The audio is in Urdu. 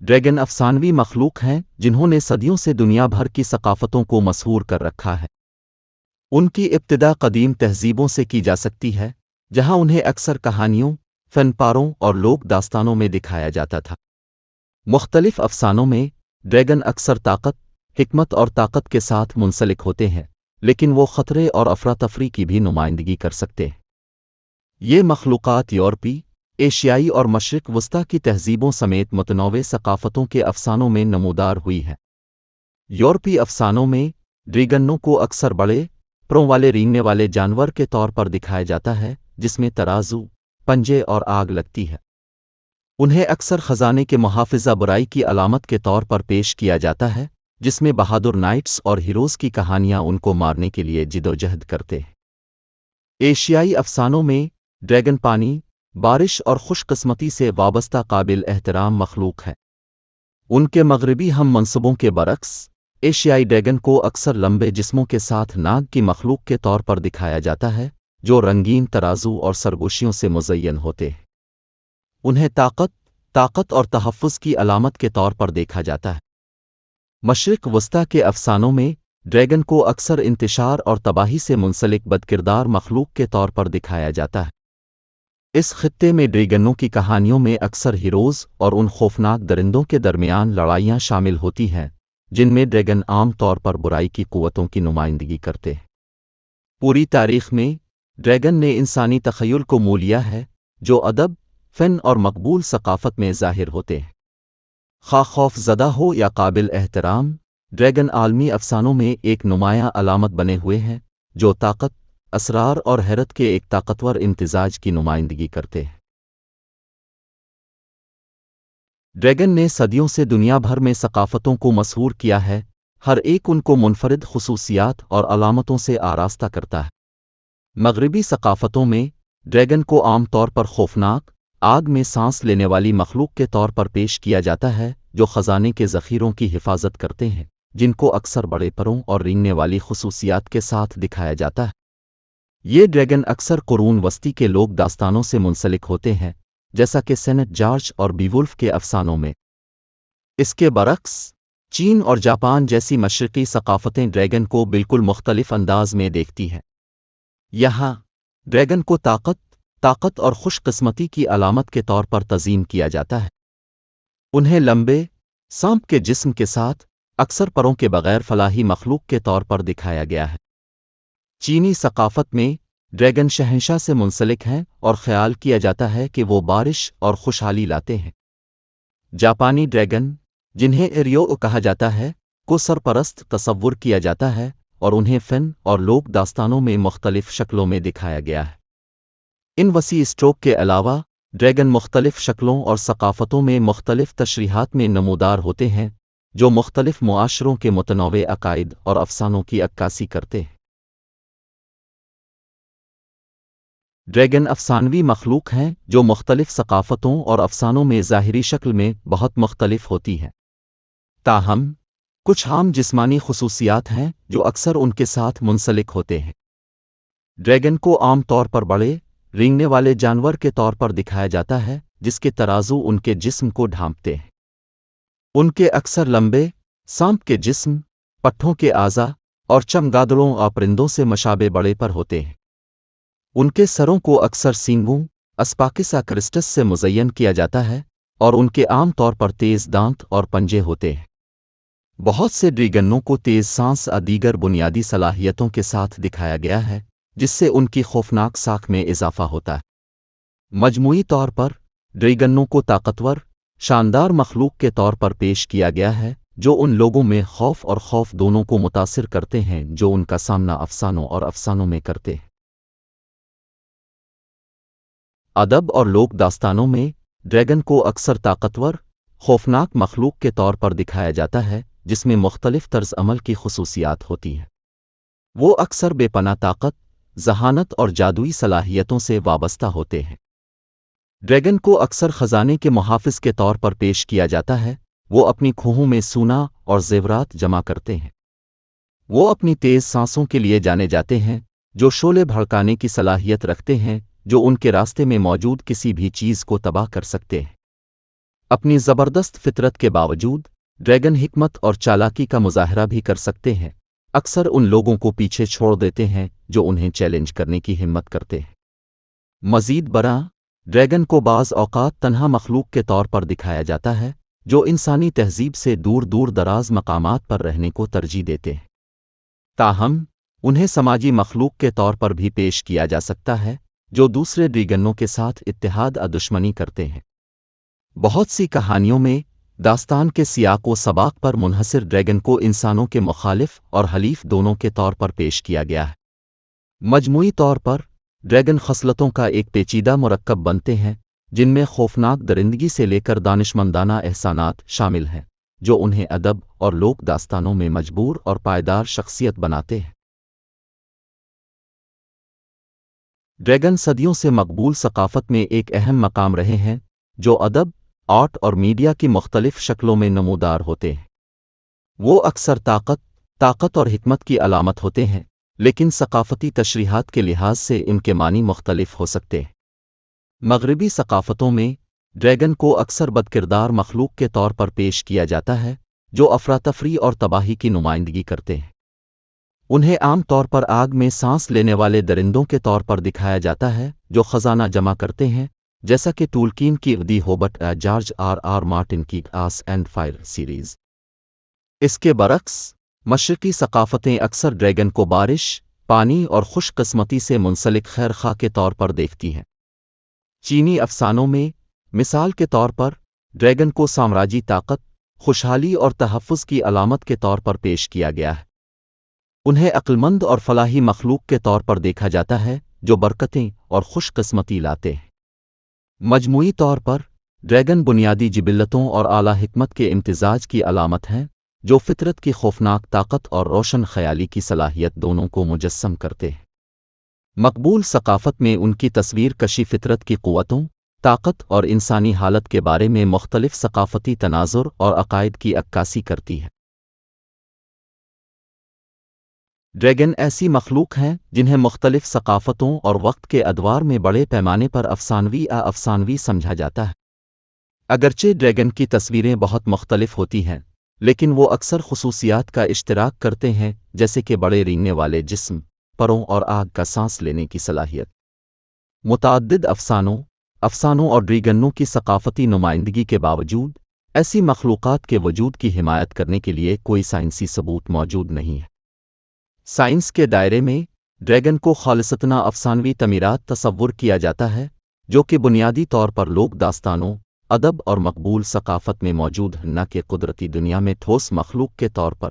ڈریگن افسانوی مخلوق ہیں جنہوں نے صدیوں سے دنیا بھر کی ثقافتوں کو مسحور کر رکھا ہے۔ ان کی ابتدا قدیم تہذیبوں سے کی جا سکتی ہے، جہاں انہیں اکثر کہانیوں، فن پاروں اور لوک داستانوں میں دکھایا جاتا تھا۔ مختلف افسانوں میں ڈریگن اکثر طاقت، حکمت اور طاقت کے ساتھ منسلک ہوتے ہیں، لیکن وہ خطرے اور افراتفری کی بھی نمائندگی کر سکتے ہیں۔ یہ مخلوقات یورپی، ایشیائی اور مشرق وسطیٰ کی تہذیبوں سمیت متنوع ثقافتوں کے افسانوں میں نمودار ہوئی ہیں۔ یورپی افسانوں میں ڈریگنوں کو اکثر بڑے، پروں والے رینگنے والے جانور کے طور پر دکھایا جاتا ہے جس میں ترازو، پنجے اور آگ لگتی ہے۔ انہیں اکثر خزانے کے محافظہ برائی کی علامت کے طور پر پیش کیا جاتا ہے، جس میں بہادر نائٹس اور ہیروز کی کہانیاں ان کو مارنے کے لیے جدوجہد کرتے ہیں۔ ایشیائی افسانوں میں ڈریگن پانی، بارش اور خوش قسمتی سے وابستہ قابل احترام مخلوق ہے۔ ان کے مغربی ہم منصبوں کے برعکس، ایشیائی ڈریگن کو اکثر لمبے جسموں کے ساتھ ناگ کی مخلوق کے طور پر دکھایا جاتا ہے، جو رنگین ترازو اور سرگوشیوں سے مزین ہوتے ہیں۔ انہیں طاقت اور تحفظ کی علامت کے طور پر دیکھا جاتا ہے۔ مشرق وسطیٰ کے افسانوں میں ڈریگن کو اکثر انتشار اور تباہی سے منسلک بدکردار مخلوق کے طور پر دکھایا جاتا ہے۔ اس خطے میں ڈریگنوں کی کہانیوں میں اکثر ہیروز اور ان خوفناک درندوں کے درمیان لڑائیاں شامل ہوتی ہیں جن میں ڈریگن عام طور پر برائی کی قوتوں کی نمائندگی کرتے ہیں۔ پوری تاریخ میں ڈریگن نے انسانی تخیل کو مو لیا ہے، جو ادب، فن اور مقبول ثقافت میں ظاہر ہوتے ہیں۔ خواہ خوف زدہ ہو یا قابل احترام، ڈریگن عالمی افسانوں میں ایک نمایاں علامت بنے ہوئے ہیں جو طاقت، اسرار اور حیرت کے ایک طاقتور امتزاج کی نمائندگی کرتے ہیں۔ ڈریگن نے صدیوں سے دنیا بھر میں ثقافتوں کو مسحور کیا ہے، ہر ایک ان کو منفرد خصوصیات اور علامتوں سے آراستہ کرتا ہے۔ مغربی ثقافتوں میں ڈریگن کو عام طور پر خوفناک، آگ میں سانس لینے والی مخلوق کے طور پر پیش کیا جاتا ہے جو خزانے کے ذخیروں کی حفاظت کرتے ہیں، جن کو اکثر بڑے پروں اور رینگنے والی خصوصیات کے ساتھ دکھایا جاتا ہے۔ یہ ڈریگن اکثر قرون وسطی کے لوک داستانوں سے منسلک ہوتے ہیں، جیسا کہ سینٹ جارج اور بیولف کے افسانوں میں۔ اس کے برعکس، چین اور جاپان جیسی مشرقی ثقافتیں ڈریگن کو بالکل مختلف انداز میں دیکھتی ہیں۔ یہاں ڈریگن کو طاقت اور خوش قسمتی کی علامت کے طور پر تعظیم کیا جاتا ہے۔ انہیں لمبے، سانپ کے جسم کے ساتھ، اکثر پروں کے بغیر فلاحی مخلوق کے طور پر دکھایا گیا ہے۔ چینی ثقافت میں ڈریگن شہنشاہ سے منسلک ہیں اور خیال کیا جاتا ہے کہ وہ بارش اور خوشحالی لاتے ہیں۔ جاپانی ڈریگن، جنہیں ایریو کہا جاتا ہے، کو سرپرست تصور کیا جاتا ہے اور انہیں فن اور لوک داستانوں میں مختلف شکلوں میں دکھایا گیا ہے۔ ان وسیع اسٹروک کے علاوہ ڈریگن مختلف شکلوں اور ثقافتوں میں مختلف تشریحات میں نمودار ہوتے ہیں جو مختلف معاشروں کے متنوع عقائد اور افسانوں کی عکاسی کرتے ہیں۔ ڈریگن افسانوی مخلوق ہیں جو مختلف ثقافتوں اور افسانوں میں ظاہری شکل میں بہت مختلف ہوتی ہیں۔ تاہم، کچھ عام جسمانی خصوصیات ہیں جو اکثر ان کے ساتھ منسلک ہوتے ہیں۔ ڈریگن کو عام طور پر بڑے، رینگنے والے جانور کے طور پر دکھایا جاتا ہے جس کے ترازو ان کے جسم کو ڈھانپتے ہیں۔ ان کے اکثر لمبے، سانپ کے جسم، پٹھوں کے اعضاء اور چمگادڑوں اور پرندوں سے مشابہ بڑے پر ہوتے ہیں۔ ان کے سروں کو اکثر سینگوں، اسپاکسا کرسٹس سے مزین کیا جاتا ہے اور ان کے عام طور پر تیز دانت اور پنجے ہوتے ہیں۔ بہت سے ڈریگنوں کو تیز سانس اور دیگر بنیادی صلاحیتوں کے ساتھ دکھایا گیا ہے جس سے ان کی خوفناک ساکھ میں اضافہ ہوتا ہے۔ مجموعی طور پر ڈریگنوں کو طاقتور، شاندار مخلوق کے طور پر پیش کیا گیا ہے جو ان لوگوں میں خوف اور خوف دونوں کو متاثر کرتے ہیں جو ان کا سامنا افسانوں اور افسانوں میں کرتے ہیں۔ ادب اور لوک داستانوں میں ڈریگن کو اکثر طاقتور، خوفناک مخلوق کے طور پر دکھایا جاتا ہے جس میں مختلف طرز عمل کی خصوصیات ہوتی ہیں۔ وہ اکثر بے پناہ طاقت، ذہانت اور جادوئی صلاحیتوں سے وابستہ ہوتے ہیں۔ ڈریگن کو اکثر خزانے کے محافظ کے طور پر پیش کیا جاتا ہے، وہ اپنی کھوہوں میں سونا اور زیورات جمع کرتے ہیں۔ وہ اپنی تیز سانسوں کے لیے جانے جاتے ہیں جو شعلے بھڑکانے کی صلاحیت رکھتے ہیں جو ان کے راستے میں موجود کسی بھی چیز کو تباہ کر سکتے ہیں۔ اپنی زبردست فطرت کے باوجود ڈریگن حکمت اور چالاکی کا مظاہرہ بھی کر سکتے ہیں، اکثر ان لوگوں کو پیچھے چھوڑ دیتے ہیں جو انہیں چیلنج کرنے کی ہمت کرتے ہیں۔ مزید برآں، ڈریگن کو بعض اوقات تنہا مخلوق کے طور پر دکھایا جاتا ہے جو انسانی تہذیب سے دور دور دراز مقامات پر رہنے کو ترجیح دیتے ہیں۔ تاہم انہیں سماجی مخلوق کے طور پر بھی پیش کیا جا سکتا ہے جو دوسرے ڈریگنوں کے ساتھ اتحاد دشمنی کرتے ہیں۔ بہت سی کہانیوں میں داستان کے سیاق و سباق پر منحصر ڈریگن کو انسانوں کے مخالف اور حلیف دونوں کے طور پر پیش کیا گیا ہے۔ مجموعی طور پر ڈریگن خصلتوں کا ایک پیچیدہ مرکب بنتے ہیں جن میں خوفناک درندگی سے لے کر دانشمندانہ احسانات شامل ہیں جو انہیں ادب اور لوک داستانوں میں مجبور اور پائیدار شخصیت بناتے ہیں۔ ڈریگن صدیوں سے مقبول ثقافت میں ایک اہم مقام رہے ہیں جو ادب، آرٹ اور میڈیا کی مختلف شکلوں میں نمودار ہوتے ہیں۔ وہ اکثر طاقت اور حکمت کی علامت ہوتے ہیں، لیکن ثقافتی تشریحات کے لحاظ سے ان کے معنی مختلف ہو سکتے ہیں۔ مغربی ثقافتوں میں ڈریگن کو اکثر بدکردار مخلوق کے طور پر پیش کیا جاتا ہے جو افراتفری اور تباہی کی نمائندگی کرتے ہیں۔ انہیں عام طور پر آگ میں سانس لینے والے درندوں کے طور پر دکھایا جاتا ہے جو خزانہ جمع کرتے ہیں، جیسا کہ ٹولکین کی دی ہوبٹ جارج آر مارٹن کی آس اینڈ فائر سیریز۔ اس کے برعکس مشرقی ثقافتیں اکثر ڈریگن کو بارش، پانی اور خوش قسمتی سے منسلک خیر خواہ کے طور پر دیکھتی ہیں۔ چینی افسانوں میں مثال کے طور پر ڈریگن کو سامراجی طاقت، خوشحالی اور تحفظ کی علامت کے طور پر پیش کیا گیا ہے۔ انہیں عقلمند اور فلاحی مخلوق کے طور پر دیکھا جاتا ہے جو برکتیں اور خوش قسمتی لاتے ہیں۔ مجموعی طور پر ڈریگن بنیادی جبلتوں اور اعلیٰ حکمت کے امتزاج کی علامت ہیں جو فطرت کی خوفناک طاقت اور روشن خیالی کی صلاحیت دونوں کو مجسم کرتے ہیں۔ مقبول ثقافت میں ان کی تصویر کشی فطرت کی قوتوں، طاقت اور انسانی حالت کے بارے میں مختلف ثقافتی تناظر اور عقائد کی عکاسی کرتی ہے۔ ڈریگن ایسی مخلوق ہیں جنہیں مختلف ثقافتوں اور وقت کے ادوار میں بڑے پیمانے پر افسانوی سمجھا جاتا ہے۔ اگرچہ ڈریگن کی تصویریں بہت مختلف ہوتی ہیں، لیکن وہ اکثر خصوصیات کا اشتراک کرتے ہیں جیسے کہ بڑے رینگنے والے جسم، پروں اور آگ کا سانس لینے کی صلاحیت۔ متعدد افسانوں اور ڈریگنوں کی ثقافتی نمائندگی کے باوجود ایسی مخلوقات کے وجود کی حمایت کرنے کے لیے کوئی سائنسی ثبوت موجود نہیں ہے۔ سائنس کے دائرے میں ڈریگن کو خالصتاً افسانوی تعمیرات تصور کیا جاتا ہے جو کہ بنیادی طور پر لوک داستانوں، ادب اور مقبول ثقافت میں موجود ہیں، نہ کہ قدرتی دنیا میں ٹھوس مخلوق کے طور پر۔